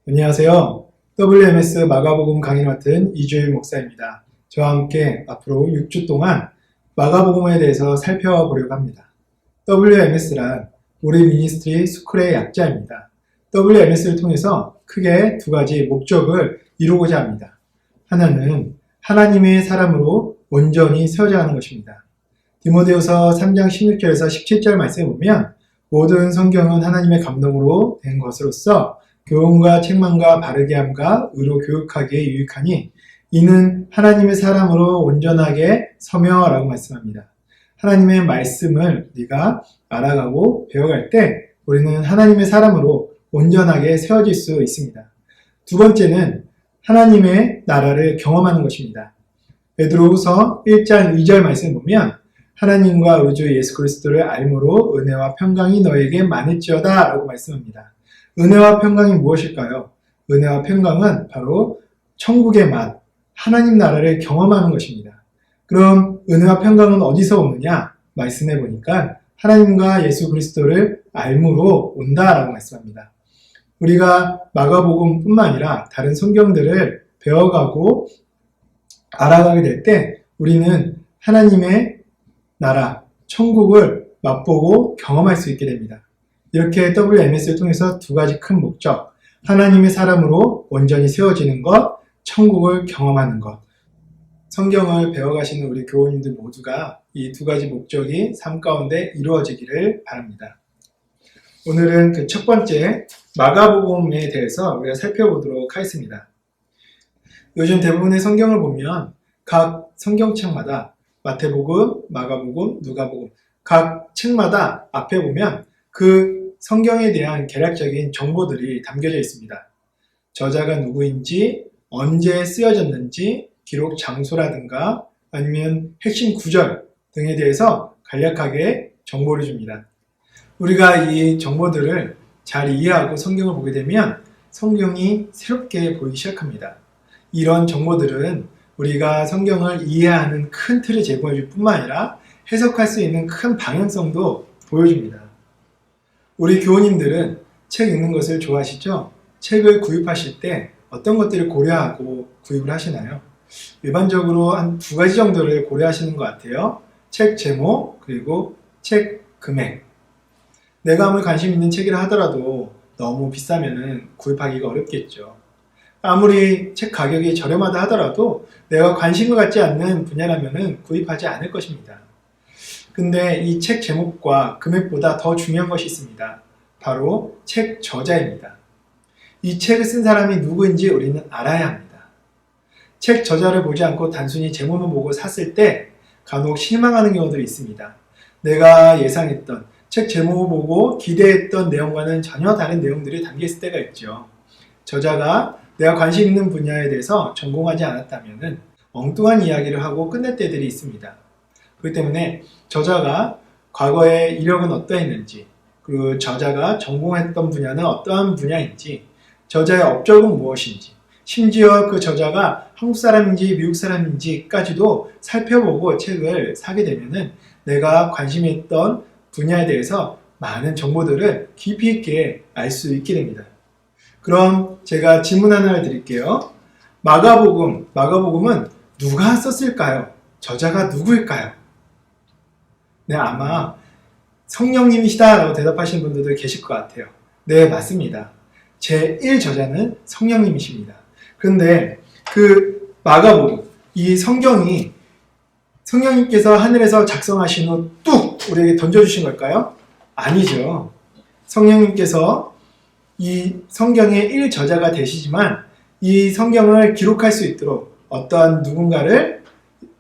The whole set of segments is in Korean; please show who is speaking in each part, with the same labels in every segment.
Speaker 1: 안녕하세요. WMS 마가복음 강의를 맡은 이주일 목사입니다. 저와 함께 앞으로 6주 동안 마가복음에 대해서 살펴보려고 합니다. WMS란 우리 미니스트리 스쿨의 약자입니다. WMS를 통해서 크게 두 가지 목적을 이루고자 합니다. 하나는 하나님의 사람으로 온전히 세워져 가는 것입니다. 디모데후서 3장 16절에서 17절 말씀에 보면 모든 성경은 하나님의 감동으로 된 것으로서 교훈과 책망과 바르게 함과 의로 교육하기에 유익하니 이는 하나님의 사람으로 온전하게 서며라고 말씀합니다. 하나님의 말씀을 우리가 알아가고 배워갈 때 우리는 하나님의 사람으로 온전하게 세워질 수 있습니다. 두 번째는 하나님의 나라를 경험하는 것입니다. 베드로후서 1장 2절 말씀을 보면 하나님과 우리 주 예수 그리스도를 알므로 은혜와 평강이 너에게 많을지어다 라고 말씀합니다. 은혜와 평강이 무엇일까요? 은혜와 평강은 바로 천국의 맛, 하나님 나라를 경험하는 것입니다. 그럼 은혜와 평강은 어디서 오느냐? 말씀해 보니까 하나님과 예수 그리스도를 알므로 온다라고 말씀합니다. 우리가 마가복음뿐만 아니라 다른 성경들을 배워가고 알아가게 될 때 우리는 하나님의 나라, 천국을 맛보고 경험할 수 있게 됩니다. 이렇게 WMS를 통해서 두 가지 큰 목적, 하나님의 사람으로 온전히 세워지는 것, 천국을 경험하는 것. 성경을 배워가시는 우리 교우님들 모두가 이 두 가지 목적이 삶 가운데 이루어지기를 바랍니다. 오늘은 그 첫 번째 마가복음에 대해서 우리가 살펴보도록 하겠습니다. 요즘 대부분의 성경을 보면 각 성경책마다 마태복음, 마가복음, 누가복음 각 책마다 앞에 보면 그 성경에 대한 개략적인 정보들이 담겨져 있습니다. 저자가 누구인지, 언제 쓰여졌는지, 기록 장소라든가 아니면 핵심 구절 등에 대해서 간략하게 정보를 줍니다. 우리가 이 정보들을 잘 이해하고 성경을 보게 되면 성경이 새롭게 보이기 시작합니다. 이런 정보들은 우리가 성경을 이해하는 큰 틀을 제공해 줄 뿐만 아니라 해석할 수 있는 큰 방향성도 보여줍니다. 우리 교우님들은 책 읽는 것을 좋아하시죠? 책을 구입하실 때 어떤 것들을 고려하고 구입을 하시나요? 일반적으로 한 두 가지 정도를 고려하시는 것 같아요. 책 제목, 그리고 책 금액. 내가 아무리 관심 있는 책이라 하더라도 너무 비싸면 구입하기가 어렵겠죠. 아무리 책 가격이 저렴하다 하더라도 내가 관심을 갖지 않는 분야라면 구입하지 않을 것입니다. 근데 이 책 제목과 금액보다 더 중요한 것이 있습니다. 바로 책 저자입니다. 이 책을 쓴 사람이 누구인지 우리는 알아야 합니다. 책 저자를 보지 않고 단순히 제목만 보고 샀을 때 간혹 실망하는 경우들이 있습니다. 내가 예상했던 책 제목을 보고 기대했던 내용과는 전혀 다른 내용들이 담겨있을 때가 있죠. 저자가 내가 관심 있는 분야에 대해서 전공하지 않았다면 엉뚱한 이야기를 하고 끝낼 때들이 있습니다. 그렇기 때문에 저자가 과거에 이력은 어떠했는지, 그리고 저자가 전공했던 분야는 어떠한 분야인지, 저자의 업적은 무엇인지, 심지어 그 저자가 한국 사람인지 미국 사람인지까지도 살펴보고 책을 사게 되면은 내가 관심이 있던 분야에 대해서 많은 정보들을 깊이 있게 알 수 있게 됩니다. 그럼 제가 질문 하나를 드릴게요. 마가복음은 누가 썼을까요? 저자가 누구일까요? 네, 아마 성령님이시다라고 대답하시는 분들도 계실 것 같아요. 네, 맞습니다. 제1저자는 성령님이십니다. 그런데 그 마가복음, 이 성경이 성령님께서 하늘에서 작성하신 후 뚝 우리에게 던져주신 걸까요? 아니죠. 성령님께서 이 성경의 1저자가 되시지만 이 성경을 기록할 수 있도록 어떠한 누군가를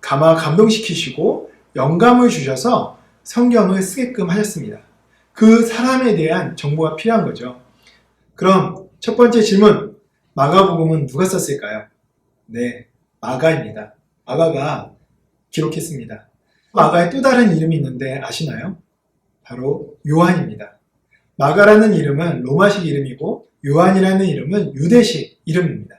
Speaker 1: 감동시키시고 영감을 주셔서 성경을 쓰게끔 하셨습니다. 그 사람에 대한 정보가 필요한 거죠. 그럼 첫 번째 질문, 마가복음은 누가 썼을까요? 네, 마가입니다. 마가가 기록했습니다. 마가의 또 다른 이름이 있는데 아시나요? 바로 요한입니다. 마가라는 이름은 로마식 이름이고 요한이라는 이름은 유대식 이름입니다.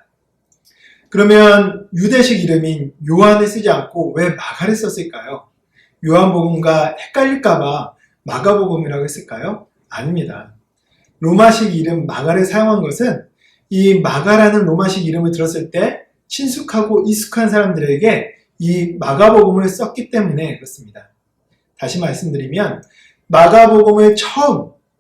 Speaker 1: 그러면 유대식 이름인 요한을 쓰지 않고 왜 마가를 썼을까요? 요한복음과 헷갈릴까봐 마가복음이라고 했을까요? 아닙니다. 로마식 이름 마가를 사용한 것은 이 마가라는 로마식 이름을 들었을 때 친숙하고 익숙한 사람들에게 이 마가복음을 썼기 때문에 그렇습니다. 다시 말씀드리면 마가복음을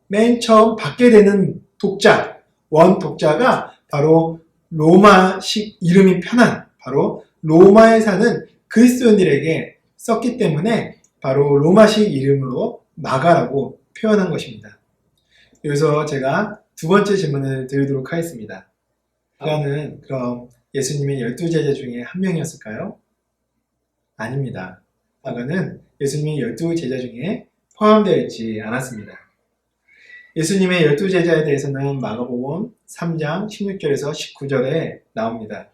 Speaker 1: 맨 처음 받게 되는 독자, 원독자가 바로 로마식 이름이 편한 바로 로마에 사는 그리스도인들에게 썼기 때문에 바로 로마식 이름으로 마가라고 표현한 것입니다. 여기서 제가 두 번째 질문을 드리도록 하겠습니다. 마가는 그럼 예수님의 12제자 중에 한 명이었을까요? 아닙니다. 마가는 예수님의 12제자 중에 포함되어 있지 않았습니다. 예수님의 12제자에 대해서는 마가복음 3장 16절에서 19절에 나옵니다.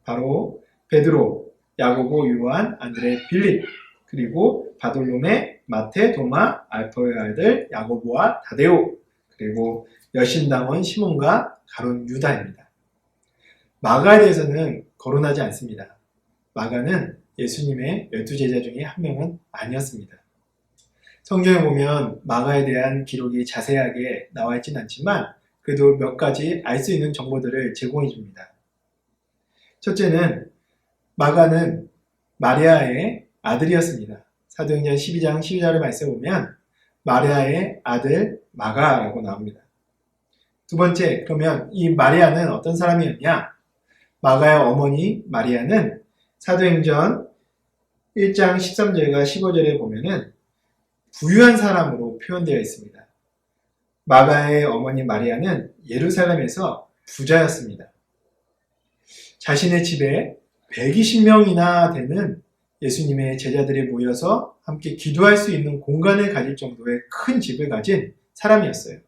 Speaker 1: 바로 베드로, 야고보, 요한, 안드레, 빌립, 그리고 바돌로메, 마테, 도마, 알파의 아들 야고보와 다데오, 그리고 여신당원 시몬과 가룟 유다입니다. 마가에 대해서는 거론하지 않습니다. 마가는 예수님의 12제자 중에 한 명은 아니었습니다. 성경에 보면 마가에 대한 기록이 자세하게 나와 있지는 않지만 그래도 몇 가지 알 수 있는 정보들을 제공해 줍니다. 첫째는 마가는 마리아의 아들이었습니다. 사도행전 12장 12절의 말씀에 보면 마리아의 아들 마가라고 나옵니다. 두 번째, 그러면 이 마리아는 어떤 사람이었냐? 마가의 어머니 마리아는 사도행전 1장 13절과 15절에 보면은 부유한 사람으로 표현되어 있습니다. 마가의 어머니 마리아는 예루살렘에서 부자였습니다. 자신의 집에 120명이나 되는 예수님의 제자들이 모여서 함께 기도할 수 있는 공간을 가질 정도의 큰 집을 가진 사람이었어요.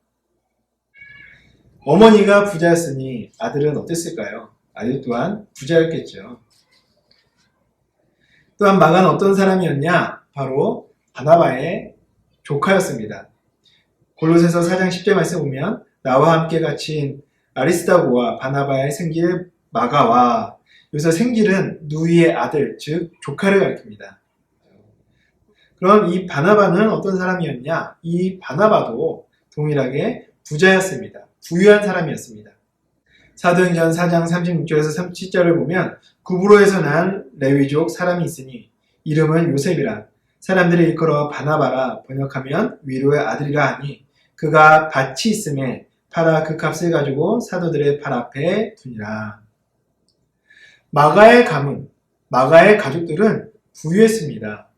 Speaker 1: 어머니가 부자였으니 아들은 어땠을까요? 아들 또한 부자였겠죠. 또한 마가는 어떤 사람이었냐? 바로 바나바의 조카였습니다. 골로새서 4장 10절 말씀 보면 나와 함께 갇힌 아리스다고와 바나바의 생길 마가와, 여기서 생길은 누이의 아들, 즉 조카를 가리킵니다. 그럼 이 바나바는 어떤 사람이었냐? 이 바나바도 동일하게 부자였습니다. 부유한 사람이었습니다. 사도행전 4장 36절에서 37절을 보면 구브로에서 난 레위족 사람이 있으니 이름은 요셉이라 사람들이 일컬어 바나바라 번역하면 위로의 아들이라 하니 그가 밭이 있음에 팔아 그 값을 가지고 사도들의 발 앞에 두니라. 마가의 가문, 마가의 가족들은 부유했습니다.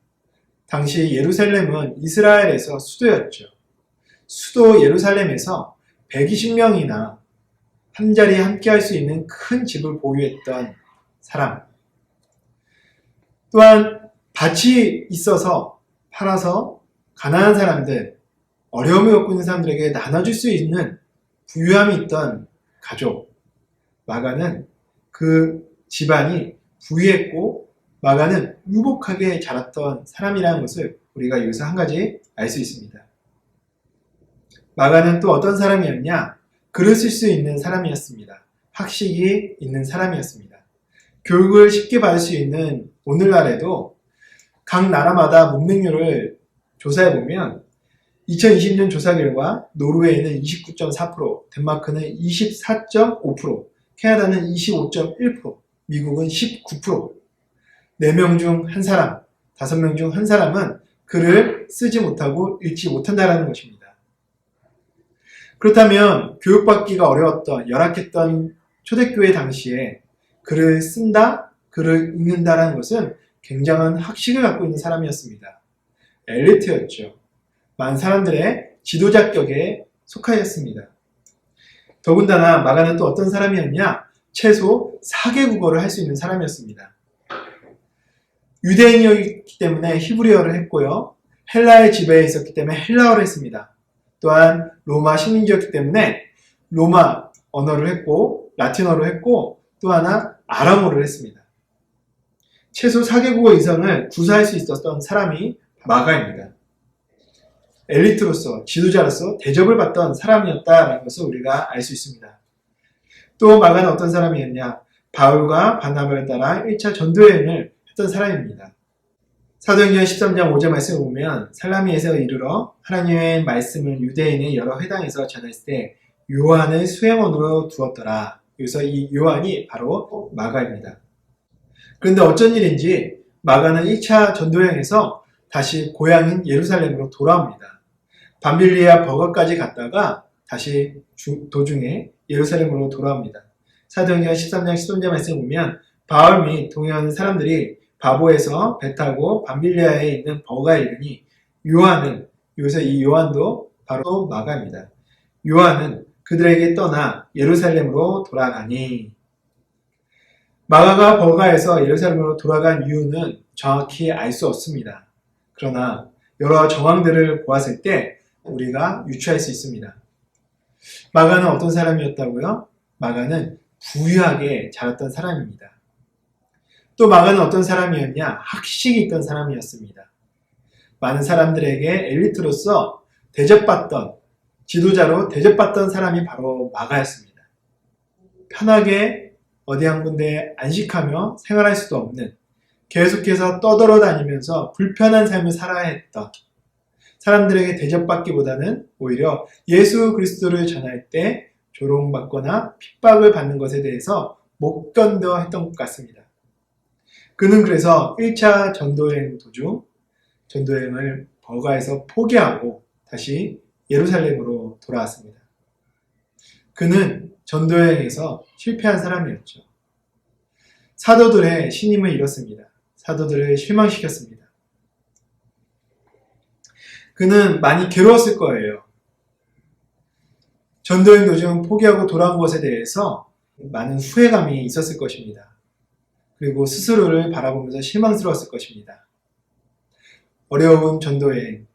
Speaker 1: 당시 예루살렘은 이스라엘에서 수도였죠. 수도 예루살렘에서 120명이나 한 자리에 함께 할 수 있는 큰 집을 보유했던 사람. 또한 밭이 있어서 팔아서 가난한 사람들, 어려움을 겪고 있는 사람들에게 나눠줄 수 있는 부유함이 있던 가족. 마가는 그 집안이 부유했고 마가는 유복하게 자랐던 사람이라는 것을 우리가 여기서 한 가지 알 수 있습니다. 마가는 또 어떤 사람이었냐? 글을 쓸 수 있는 사람이었습니다. 학식이 있는 사람이었습니다. 교육을 쉽게 받을 수 있는 오늘날에도 각 나라마다 문맹률을 조사해보면 2020년 조사 결과 노르웨이는 29.4%, 덴마크는 24.5%, 캐나다는 25.1%, 미국은 19%, 4명 중 한 사람, 5명 중 한 사람은 글을 쓰지 못하고 읽지 못한다는 것입니다. 그렇다면 교육받기가 어려웠던, 열악했던 초대교회 당시에 글을 쓴다, 글을 읽는다는 것은 굉장한 학식을 갖고 있는 사람이었습니다. 엘리트였죠. 많은 사람들의 지도자격에 속하였습니다. 더군다나 마가는 또 어떤 사람이었냐? 최소 4개 국어를 할 수 있는 사람이었습니다. 유대인이었기 때문에 히브리어를 했고요. 헬라의 지배에 있었기 때문에 헬라어를 했습니다. 또한 로마 식민지였기 때문에 로마 언어를 했고 라틴어를 했고 또 하나 아람어를 했습니다. 최소 4개 국어 이상을 구사할 수 있었던 사람이 마가입니다. 엘리트로서, 지도자로서 대접을 받던 사람이었다라는 것을 우리가 알 수 있습니다. 또 마가는 어떤 사람이었냐? 바울과 바나바를 따라 1차 전도여행을 했던 사람입니다. 사도행전 13장 5절 말씀을 보면 살라미에서 이르러 하나님의 말씀을 유대인의 여러 회당에서 전했을 때 요한을 수행원으로 두었더라. 여기서 이 요한이 바로 마가입니다. 그런데 어쩐 일인지 마가는 1차 전도여행에서 다시 고향인 예루살렘으로 돌아옵니다. 밤빌리아 버거까지 갔다가 다시 도중에 예루살렘으로 돌아옵니다. 사도행전 13장 13절 말씀 보면 바울 및 동행 사람들이 바보에서 배 타고 밤빌리아에 있는 버가에 이르니 요한은, 여기서 이 요한도 바로 마가입니다. 요한은 그들에게 떠나 예루살렘으로 돌아가니, 마가가 버가에서 예루살렘으로 돌아간 이유는 정확히 알 수 없습니다. 그러나 여러 정황들을 보았을 때 우리가 유추할 수 있습니다. 마가는 어떤 사람이었다고요? 마가는 부유하게 자랐던 사람입니다. 또 마가는 어떤 사람이었냐? 학식이 있던 사람이었습니다. 많은 사람들에게 엘리트로서 대접받던, 지도자로 대접받던 사람이 바로 마가였습니다. 편하게 어디 한 군데 안식하며 생활할 수도 없는, 계속해서 떠돌아다니면서 불편한 삶을 살아야 했던, 사람들에게 대접받기보다는 오히려 예수 그리스도를 전할 때 조롱받거나 핍박을 받는 것에 대해서 못 견뎌 했던 것 같습니다. 그는 그래서 1차 전도여행 도중 전도여행을 버가에서 포기하고 다시 예루살렘으로 돌아왔습니다. 그는 전도여행에서 실패한 사람이었죠. 사도들의 신임을 잃었습니다. 사도들을 실망시켰습니다. 그는 많이 괴로웠을 거예요. 전도여행 도중 포기하고 돌아온 것에 대해서 많은 후회감이 있었을 것입니다. 그리고 스스로를 바라보면서 실망스러웠을 것입니다. 어려운 전도여행,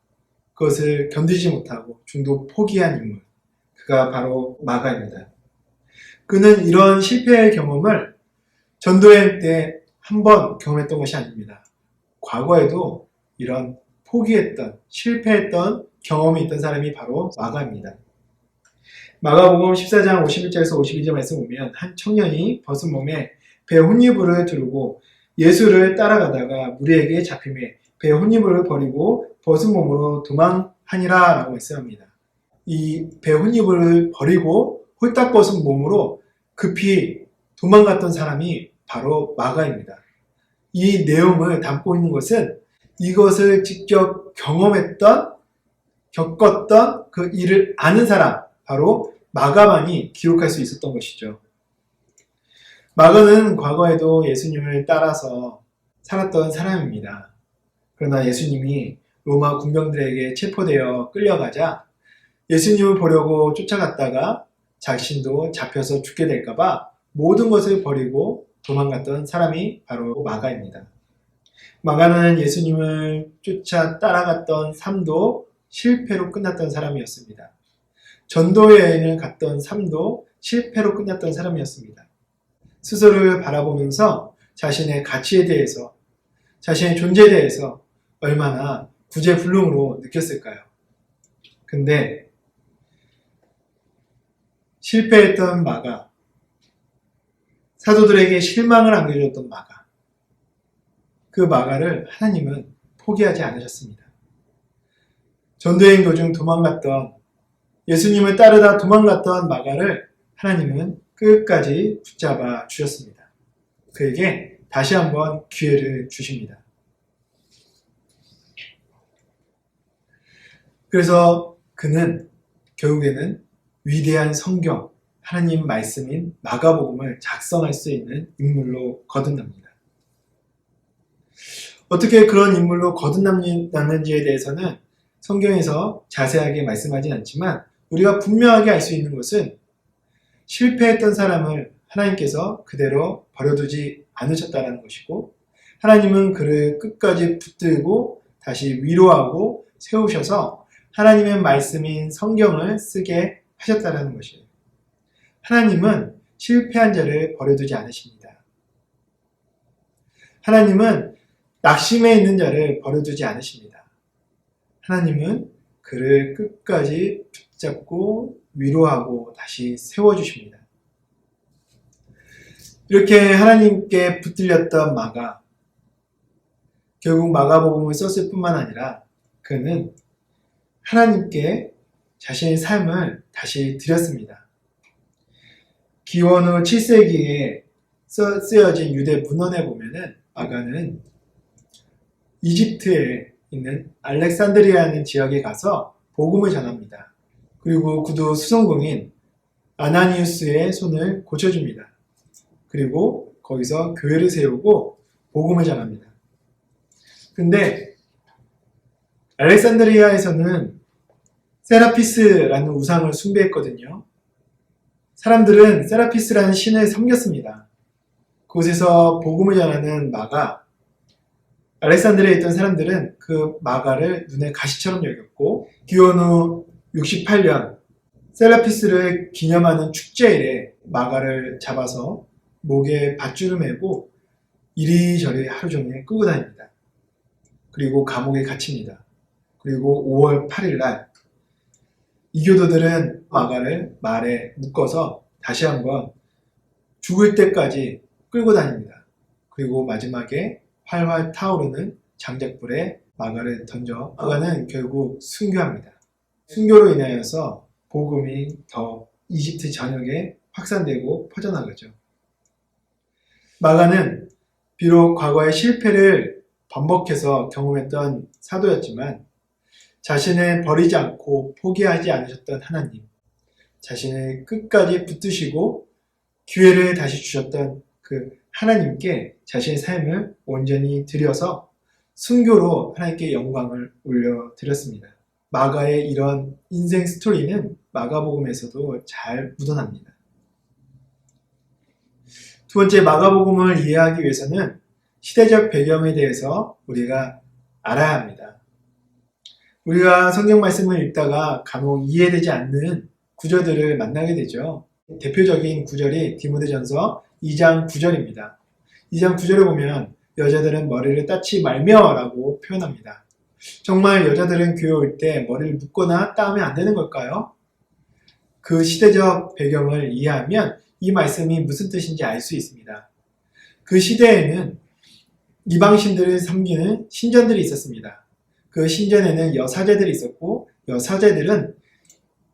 Speaker 1: 그것을 견디지 못하고 중도 포기한 인물, 그가 바로 마가입니다. 그는 이런 실패의 경험을 전도여행 때 한 번 경험했던 것이 아닙니다. 과거에도 이런 포기했던, 실패했던 경험이 있던 사람이 바로 마가입니다. 마가복음 14장 51절에서 52절 말씀 보면 한 청년이 벗은 몸에 배 혼이불을 두르고 예수를 따라가다가 무리에게 잡히매 배 혼이불을 버리고 벗은 몸으로 도망하니라 라고 말씀합니다. 이 배 혼이불을 버리고 홀딱 벗은 몸으로 급히 도망갔던 사람이 바로 마가입니다. 이 내용을 담고 있는 것은 이것을 직접 경험했던, 겪었던 그 일을 아는 사람, 바로 마가만이 기록할 수 있었던 것이죠. 마가는 과거에도 예수님을 따라서 살았던 사람입니다. 그러나 예수님이 로마 군병들에게 체포되어 끌려가자 예수님을 보려고 쫓아갔다가 자신도 잡혀서 죽게 될까봐 모든 것을 버리고 도망갔던 사람이 바로 마가입니다. 마가는 예수님을 쫓아 따라갔던 삶도 실패로 끝났던 사람이었습니다. 전도여행을 갔던 삶도 실패로 끝났던 사람이었습니다. 스스로를 바라보면서 자신의 가치에 대해서, 자신의 존재에 대해서 얼마나 구제불능으로 느꼈을까요? 근데 실패했던 마가, 사도들에게 실망을 안겨줬던 마가, 그 마가를 하나님은 포기하지 않으셨습니다. 전도여행 도중 도망갔던, 예수님을 따르다 도망갔던 마가를 하나님은 끝까지 붙잡아 주셨습니다. 그에게 다시 한번 기회를 주십니다. 그래서 그는 결국에는 위대한 성경, 하나님 말씀인 마가복음을 작성할 수 있는 인물로 거듭납니다. 어떻게 그런 인물로 거듭났는지에 대해서는 성경에서 자세하게 말씀하진 않지만 우리가 분명하게 알 수 있는 것은 실패했던 사람을 하나님께서 그대로 버려두지 않으셨다는 것이고, 하나님은 그를 끝까지 붙들고 다시 위로하고 세우셔서 하나님의 말씀인 성경을 쓰게 하셨다는 것이에요. 하나님은 실패한 자를 버려두지 않으십니다. 하나님은 낙심해 있는 자를 버려두지 않으십니다. 하나님은 그를 끝까지 붙잡고 위로하고 다시 세워주십니다. 이렇게 하나님께 붙들렸던 마가, 결국 마가복음을 썼을 뿐만 아니라 그는 하나님께 자신의 삶을 다시 드렸습니다. 기원후 7세기에 쓰여진 유대 문헌에 보면은 마가는 이집트에 있는 알렉산드리아라는 지역에 가서 복음을 전합니다. 그리고 구두 수송공인 아나니우스의 손을 고쳐줍니다. 그리고 거기서 교회를 세우고 복음을 전합니다. 근데 알렉산드리아에서는 세라피스라는 우상을 숭배했거든요. 사람들은 세라피스라는 신을 섬겼습니다. 그곳에서 복음을 전하는 마가, 알렉산드리아에 있던 사람들은 그 마가를 눈에 가시처럼 여겼고, 기원 후 68년 세라피스를 기념하는 축제일에 마가를 잡아서 목에 밧줄을 매고 이리저리 하루 종일 끌고 다닙니다. 그리고 감옥에 갇힙니다. 그리고 5월 8일 날 이교도들은 마가를 말에 묶어서 다시 한번 죽을 때까지 끌고 다닙니다. 그리고 마지막에 활활 타오르는 장작불에 마가를 던져 마가는 결국 순교합니다. 순교로 인하여서 복음이 더 이집트 전역에 확산되고 퍼져나가죠. 마가는 비록 과거의 실패를 반복해서 경험했던 사도였지만 자신을 버리지 않고 포기하지 않으셨던 하나님, 자신을 끝까지 붙드시고 기회를 다시 주셨던 그 하나님께 자신의 삶을 온전히 드려서 순교로 하나님께 영광을 올려드렸습니다. 마가의 이런 인생 스토리는 마가복음에서도 잘 묻어납니다. 두 번째, 마가복음을 이해하기 위해서는 시대적 배경에 대해서 우리가 알아야 합니다. 우리가 성경 말씀을 읽다가 간혹 이해되지 않는 구절들을 만나게 되죠. 대표적인 구절이 디모데전서 2장 9절입니다. 2장 9절에 보면 여자들은 머리를 따지 말며라고 표현합니다. 정말 여자들은 교회 올 때 머리를 묶거나 따면 안 되는 걸까요? 그 시대적 배경을 이해하면 이 말씀이 무슨 뜻인지 알 수 있습니다. 그 시대에는 이방신들을 섬기는 신전들이 있었습니다. 그 신전에는 여사제들이 있었고 여사제들은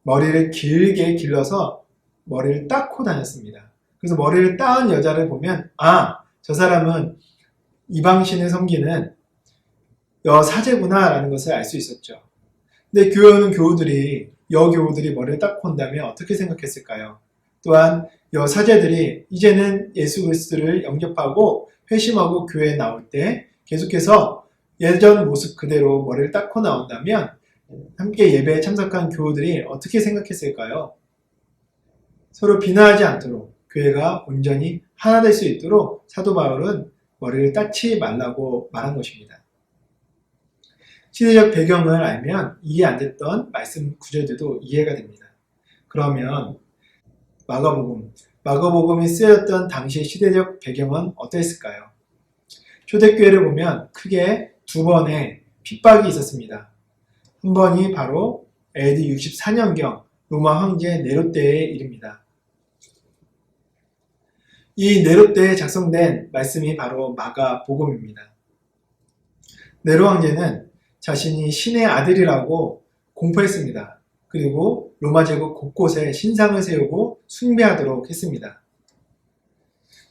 Speaker 1: 머리를 길게 길러서 머리를 닦고 다녔습니다. 그래서 머리를 따은 여자를 보면 저 사람은 이방신을 섬기는 여사제구나 라는 것을 알 수 있었죠. 근데 교회 오는 여교우들이 머리를 닦고 온다면 어떻게 생각했을까요? 또한 여사제들이 이제는 예수 그리스도를 영접하고 회심하고 교회에 나올 때 계속해서 예전 모습 그대로 머리를 닦고 나온다면 함께 예배에 참석한 교우들이 어떻게 생각했을까요? 서로 비난하지 않도록 교회가 온전히 하나 될 수 있도록 사도 바울은 머리를 닦지 말라고 말한 것입니다. 시대적 배경을 알면 이해 안 됐던 말씀 구절들도 이해가 됩니다. 그러면 마가복음이 쓰였던 당시의 시대적 배경은 어땠을까요? 초대교회를 보면 크게 두 번의 핍박이 있었습니다. 한 번이 바로 AD 64년경 로마 황제 네로 때의 일입니다. 이 네로 때에 작성된 말씀이 바로 마가복음입니다. 네로 황제는 자신이 신의 아들이라고 공포했습니다. 그리고 로마 제국 곳곳에 신상을 세우고 숭배하도록 했습니다.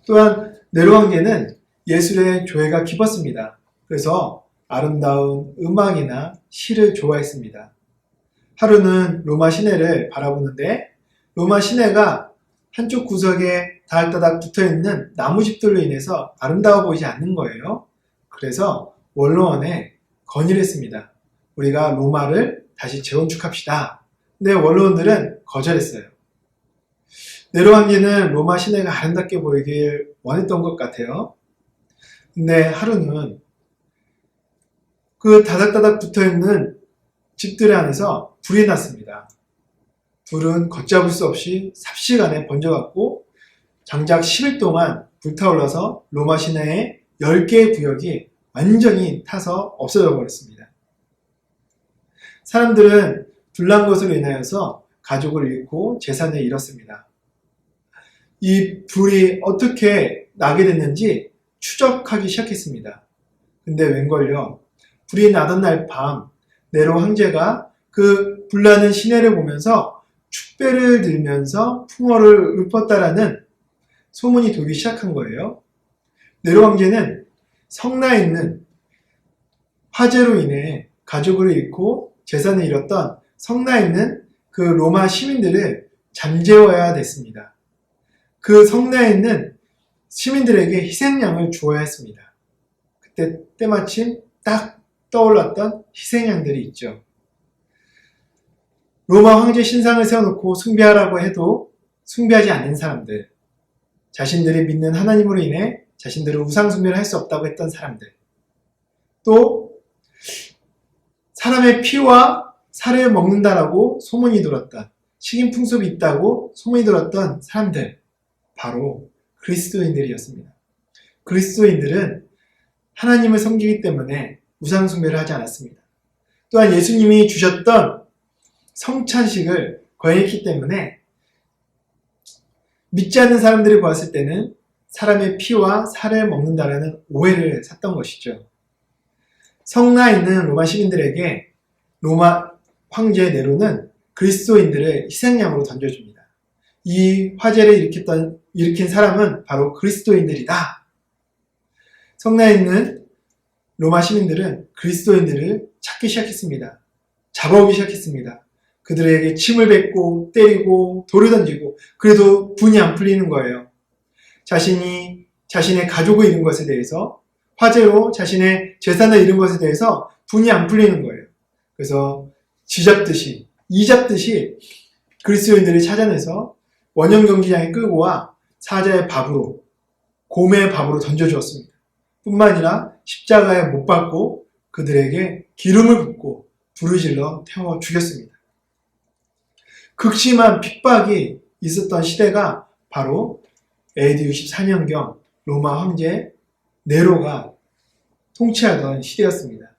Speaker 1: 또한 네로 황제는 예술의 조예가 깊었습니다. 그래서 아름다운 음악이나 시를 좋아했습니다. 하루는 로마 시내를 바라보는데 로마 시내가 한쪽 구석에 다닥다닥 붙어있는 나무집들로 인해서 아름다워 보이지 않는 거예요. 그래서 원로원에 건의를 했습니다. 우리가 로마를 다시 재건축합시다. 근데 원로원들은 거절했어요. 네로 황제는 로마 시내가 아름답게 보이길 원했던 것 같아요. 근데 하루는 그 다닥다닥 붙어있는 집들 안에서 불이 났습니다. 불은 걷잡을 수 없이 삽시간에 번져갔고 장작 10일 동안 불타올라서 로마 시내의 10개의 구역이 완전히 타서 없어져 버렸습니다. 사람들은 불난 것으로 인하여서 가족을 잃고 재산을 잃었습니다. 이 불이 어떻게 나게 됐는지 추적하기 시작했습니다. 근데 웬걸요? 불이 나던 날 밤 네로 황제가 그 불나는 시내를 보면서 축배를 들면서 풍어를 읊었다라는 소문이 돌기 시작한 거예요. 네로 황제는 성나에 있는 화재로 인해 가족을 잃고 재산을 잃었던 성나에 있는 그 로마 시민들을 잠재워야 됐습니다. 그 성나에 있는 시민들에게 희생양을 주어야 했습니다. 그때 때마침 딱 떠올랐던 희생양들이 있죠. 로마 황제 신상을 세워놓고 숭배하라고 해도 숭배하지 않는 사람들, 자신들이 믿는 하나님으로 인해 자신들은 우상 숭배를 할 수 없다고 했던 사람들, 또 사람의 피와 살을 먹는다라고 소문이 돌았던, 식인풍습이 있다고 소문이 돌았던 사람들, 바로 그리스도인들이었습니다. 그리스도인들은 하나님을 섬기기 때문에 우상 숭배를 하지 않았습니다. 또한 예수님이 주셨던 성찬식을 거행했기 때문에 믿지 않는 사람들이 보았을 때는 사람의 피와 살을 먹는다라는 오해를 샀던 것이죠. 성나에 있는 로마 시민들에게 로마 황제 네로는 그리스도인들을 희생양으로 던져줍니다. 이 화재를 일으킨 사람은 바로 그리스도인들이다. 성나에 있는 로마 시민들은 그리스도인들을 찾기 시작했습니다. 잡아오기 시작했습니다. 그들에게 침을 뱉고 때리고 돌을 던지고 그래도 분이 안 풀리는 거예요. 자신의 가족을 잃은 것에 대해서, 화재로 자신의 재산을 잃은 것에 대해서 분이 안 풀리는 거예요. 그래서 쥐잡듯이, 이잡듯이 그리스도인들을 찾아내서 원형 경기장에 끌고 와 사자의 밥으로, 곰의 밥으로 던져주었습니다. 뿐만 아니라 십자가에 못 박고 그들에게 기름을 붓고 불을 질러 태워 죽였습니다. 극심한 핍박이 있었던 시대가 바로 AD 64년경 로마 황제 네로가 통치하던 시대였습니다.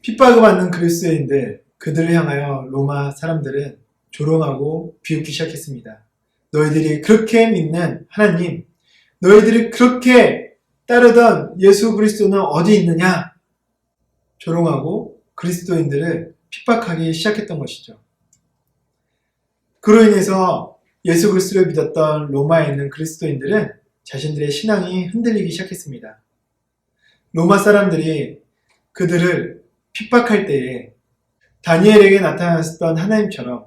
Speaker 1: 핍박을 받는 그리스도인들, 그들을 향하여 로마 사람들은 조롱하고 비웃기 시작했습니다. 너희들이 그렇게 믿는 하나님, 너희들이 그렇게 따르던 예수 그리스도는 어디 있느냐? 조롱하고 그리스도인들을 핍박하기 시작했던 것이죠. 그로 인해서 예수 그리스도를 믿었던 로마에 있는 그리스도인들은 자신들의 신앙이 흔들리기 시작했습니다. 로마 사람들이 그들을 핍박할 때에 다니엘에게 나타났던 하나님처럼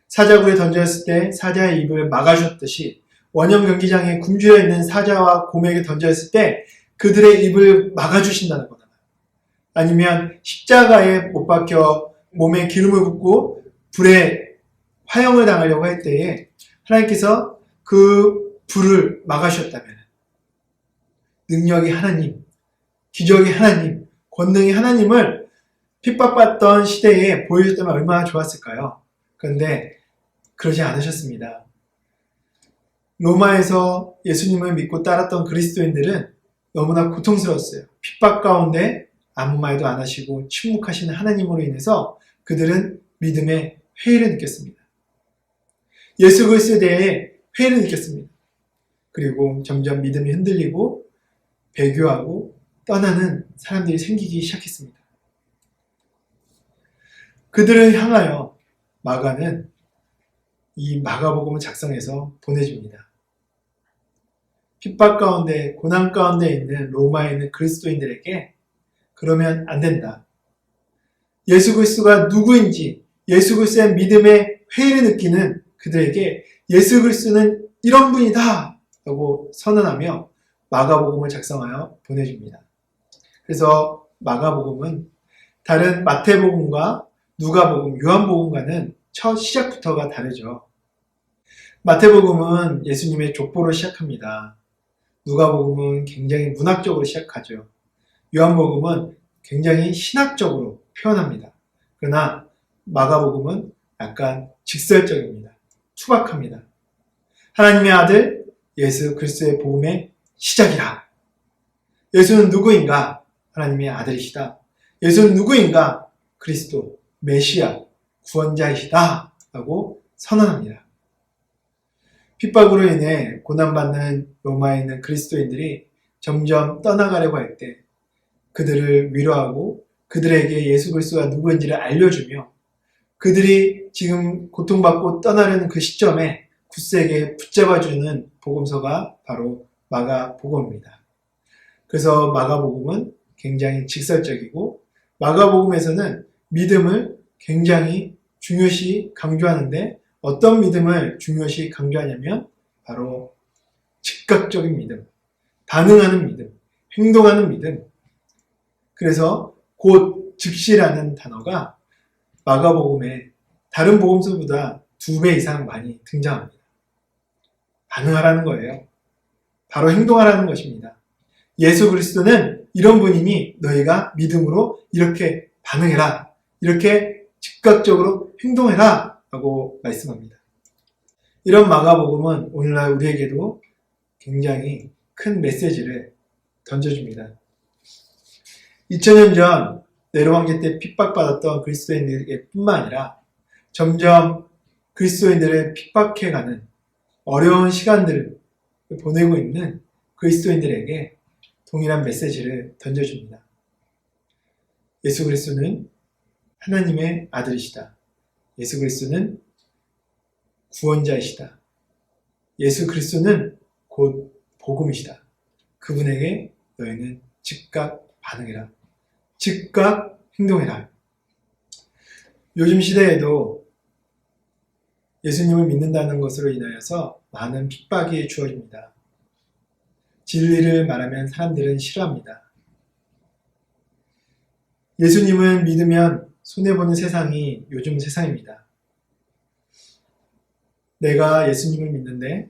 Speaker 1: 사자굴에 던졌을 때 사자의 입을 막아주었듯이 원형 경기장에 굶주려 있는 사자와 곰에게 던졌을 때 그들의 입을 막아주신다는 거다. 아니면 십자가에 못 박혀 몸에 기름을 붓고 불에 화형을 당하려고 할 때에 하나님께서 그 불을 막아주셨다면, 능력이 하나님, 기적이 하나님, 권능이 하나님을 핍박받던 시대에 보여줬다면 얼마나 좋았을까요? 그런데 그러지 않으셨습니다. 로마에서 예수님을 믿고 따랐던 그리스도인들은 너무나 고통스러웠어요. 핍박 가운데 아무 말도 안 하시고 침묵하시는 하나님으로 인해서 그들은 믿음의 회의를 느꼈습니다. 예수 그리스도에 대해 회의를 느꼈습니다. 그리고 점점 믿음이 흔들리고 배교하고 떠나는 사람들이 생기기 시작했습니다. 그들을 향하여 마가는 이 마가복음을 작성해서 보내줍니다. 핍박 가운데, 고난 가운데 있는 로마에 있는 그리스도인들에게 그러면 안 된다. 예수 그리스도가 누구인지, 예수 그리스도의 믿음의 회의를 느끼는 그들에게 예수 그리스도는 이런 분이다 라고 선언하며 마가복음을 작성하여 보내줍니다. 그래서 마가복음은 다른 마태복음과 누가복음, 요한복음과는 첫 시작부터가 다르죠. 마태복음은 예수님의 족보로 시작합니다. 누가복음은 굉장히 문학적으로 시작하죠. 요한복음은 굉장히 신학적으로 표현합니다. 그러나 마가복음은 약간 직설적입니다. 투박합니다. 하나님의 아들 예수 그리스도의 복음의 시작이라. 예수는 누구인가? 하나님의 아들이시다. 예수는 누구인가? 그리스도, 메시아, 구원자이시다 라고 선언합니다. 핍박으로 인해 고난받는 로마에 있는 그리스도인들이 점점 떠나가려고 할 때 그들을 위로하고 그들에게 예수 그리스도가 누구인지를 알려주며 그들이 지금 고통받고 떠나려는 그 시점에 굳세게 붙잡아주는 복음서가 바로 마가복음입니다. 그래서 마가복음은 굉장히 직설적이고 마가복음에서는 믿음을 굉장히 중요시 강조하는데 어떤 믿음을 중요시 강조하냐면 바로 즉각적인 믿음, 반응하는 믿음, 행동하는 믿음. 그래서 곧 즉시라는 단어가 마가복음에 다른 복음서보다 2배 이상 많이 등장합니다. 반응하라는 거예요. 바로 행동하라는 것입니다. 예수 그리스도는 이런 분이니 너희가 믿음으로 이렇게 반응해라. 이렇게 즉각적으로 행동해라. 라고 말씀합니다. 이런 마가복음은 오늘날 우리에게도 굉장히 큰 메시지를 던져줍니다. 2000년 전 네로 황제 때 핍박받았던 그리스도인들에게 뿐만 아니라 점점 그리스도인들을 핍박해가는 어려운 시간들을 보내고 있는 그리스도인들에게 동일한 메시지를 던져줍니다. 예수 그리스도는 하나님의 아들이시다. 예수 그리스도는 구원자이시다. 예수 그리스도는 곧 복음이시다. 그분에게 너희는 즉각 반응해라. 즉각 행동해라. 요즘 시대에도 예수님을 믿는다는 것으로 인하여서 많은 핍박이 주어집니다. 진리를 말하면 사람들은 싫어합니다. 예수님을 믿으면 손해보는 세상이 요즘 세상입니다. 내가 예수님을 믿는데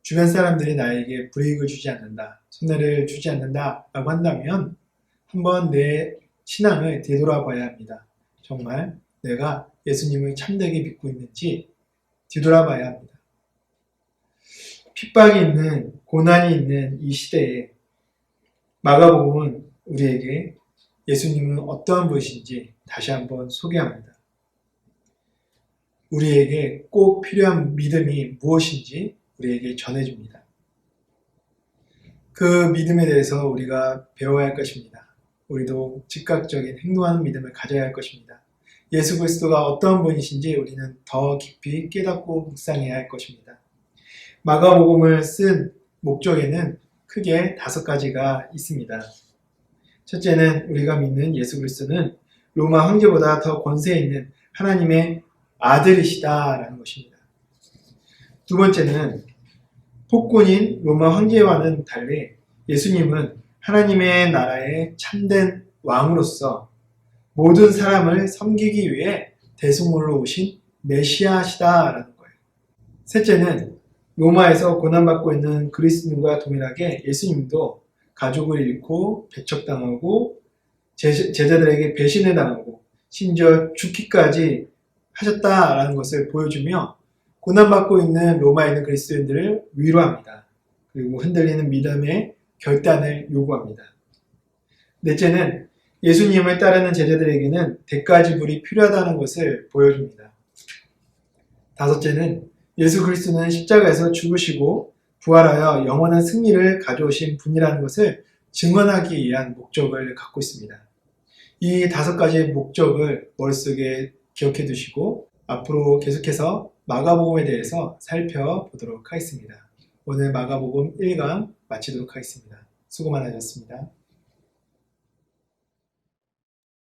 Speaker 1: 주변 사람들이 나에게 불이익을 주지 않는다, 손해를 주지 않는다 라고 한다면 한번 내 신앙을 되돌아봐야 합니다. 정말 내가 예수님을 참되게 믿고 있는지 뒤돌아봐야 합니다. 핍박이 있는, 고난이 있는 이 시대에 마가복음은 우리에게 예수님은 어떠한 분이신지 다시 한번 소개합니다. 우리에게 꼭 필요한 믿음이 무엇인지 우리에게 전해줍니다. 그 믿음에 대해서 우리가 배워야 할 것입니다. 우리도 즉각적인 행동하는 믿음을 가져야 할 것입니다. 예수 그리스도가 어떠한 분이신지 우리는 더 깊이 깨닫고 묵상해야 할 것입니다. 마가복음을 쓴 목적에는 크게 5가지가 있습니다. 첫째는 우리가 믿는 예수 그리스도는 로마 황제보다 더 권세 있는 하나님의 아들이시다라는 것입니다. 두 번째는 폭군인 로마 황제와는 달리 예수님은 하나님의 나라의 참된 왕으로서 모든 사람을 섬기기 위해 대속물로 오신 메시아시다라는 거예요. 셋째는 로마에서 고난받고 있는 그리스도인과 동일하게 예수님도 가족을 잃고 배척당하고 제자들에게 배신을 당하고 심지어 죽기까지 하셨다라는 것을 보여주며 고난받고 있는 로마에 있는 그리스도인들을 위로합니다. 그리고 흔들리는 믿음의 결단을 요구합니다. 넷째는 예수님을 따르는 제자들에게는 대가 지불이 필요하다는 것을 보여줍니다. 다섯째는 예수 그리스도는 십자가에서 죽으시고 부활하여 영원한 승리를 가져오신 분이라는 것을 증언하기 위한 목적을 갖고 있습니다. 이 5가지의 목적을 머릿속에 기억해 두시고 앞으로 계속해서 마가복음에 대해서 살펴보도록 하겠습니다. 오늘 마가복음 1강 마치도록 하겠습니다. 수고 많으셨습니다.